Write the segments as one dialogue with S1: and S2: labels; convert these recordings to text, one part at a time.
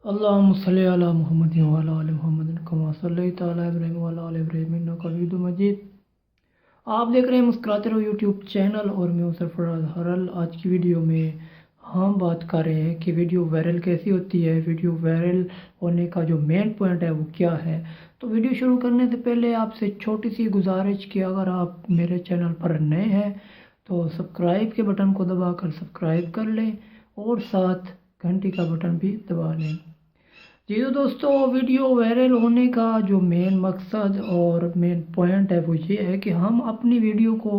S1: اللهم صل على محمد وعلى آل محمد كما صليت على ابراہیم وعلى آل ابراہیم انک حمید مجید۔ آپ دیکھ رہے ہیں مسکراتے رہو یوٹیوب چینل اور میں ہوں سرفراز حرل۔ آج کی ویڈیو میں ہم بات کر رہے ہیں کہ ویڈیو وائرل کیسی ہوتی ہے، ویڈیو وائرل ہونے کا جو مین پوائنٹ ہے وہ کیا ہے۔ تو ویڈیو شروع کرنے سے پہلے آپ سے چھوٹی سی گزارش کہ اگر آپ میرے چینل پر نئے ہیں تو سبسکرائب کے بٹن کو دبا کر سبسکرائب کر لیں اور ساتھ گھنٹی کا بٹن بھی دبا لیں۔ جی تو دوستو، ویڈیو وائرل ہونے کا جو مین مقصد اور مین پوائنٹ ہے وہ یہ ہے کہ ہم اپنی ویڈیو کو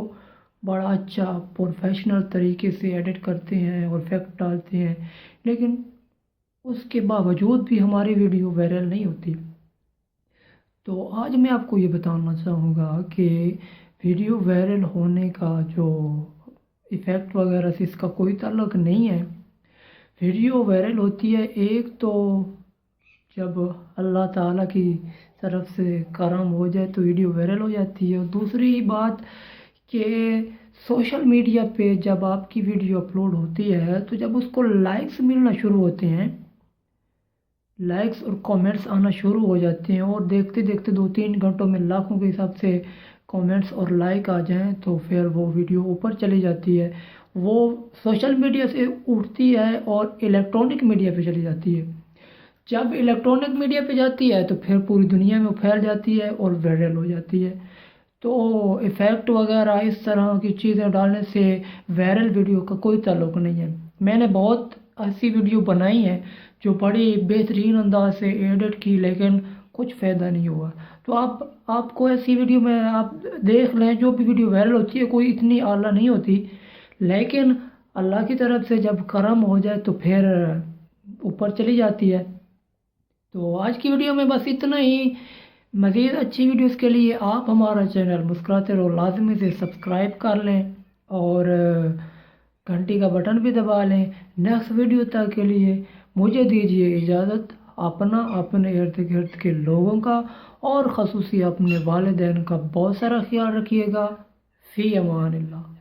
S1: بڑا اچھا پروفیشنل طریقے سے ایڈٹ کرتے ہیں اور افیکٹ ڈالتے ہیں، لیکن اس کے باوجود بھی ہماری ویڈیو وائرل نہیں ہوتی۔ تو آج میں آپ کو یہ بتانا چاہوں گا کہ ویڈیو وائرل ہونے کا جو ایفیکٹ وغیرہ سے اس کا کوئی تعلق نہیں ہے۔ ویڈیو وائرل ہوتی ہے ایک تو جب اللہ تعالیٰ کی طرف سے کرم ہو جائے تو ویڈیو وائرل ہو جاتی ہے، اور دوسری بات کہ سوشل میڈیا پہ جب آپ کی ویڈیو اپلوڈ ہوتی ہے تو جب اس کو لائکس ملنا شروع ہوتے ہیں، لائکس اور کامنٹس آنا شروع ہو جاتے ہیں، اور دیکھتے دیکھتے 2-3 گھنٹوں میں لاکھوں کے حساب سے کامنٹس اور لائک آ جائیں تو پھر وہ ویڈیو اوپر چلی جاتی ہے، وہ سوشل میڈیا سے اٹھتی ہے اور الیکٹرانک میڈیا پہ چلی جاتی ہے۔ جب الیکٹرانک میڈیا پہ جاتی ہے تو پھر پوری دنیا میں پھیل جاتی ہے اور وائرل ہو جاتی ہے۔ تو ایفیکٹ وغیرہ اس طرح کی چیزیں ڈالنے سے وائرل ویڈیو کا کوئی تعلق نہیں ہے۔ میں نے بہت ایسی ویڈیو بنائی ہیں جو بڑی بہترین انداز سے ایڈٹ کی، لیکن کچھ فائدہ نہیں ہوا۔ تو آپ کو ایسی ویڈیو میں آپ دیکھ لیں، جو بھی ویڈیو وائرل ہوتی ہے کوئی اتنی اعلیٰ نہیں ہوتی، لیکن اللہ کی طرف سے جب کرم ہو جائے تو پھر اوپر چلی جاتی ہے۔ تو آج کی ویڈیو میں بس اتنا ہی۔ مزید اچھی ویڈیوز کے لیے آپ ہمارا چینل مسکراتے رہو لازمی سے سبسکرائب کر لیں اور گھنٹی کا بٹن بھی دبا لیں۔ نیکسٹ ویڈیو تک کے لیے مجھے دیجیے اجازت۔ اپنے ارد گرد کے لوگوں کا اور خصوصی اپنے والدین کا بہت سارا خیال رکھیے گا۔ فی امان اللہ۔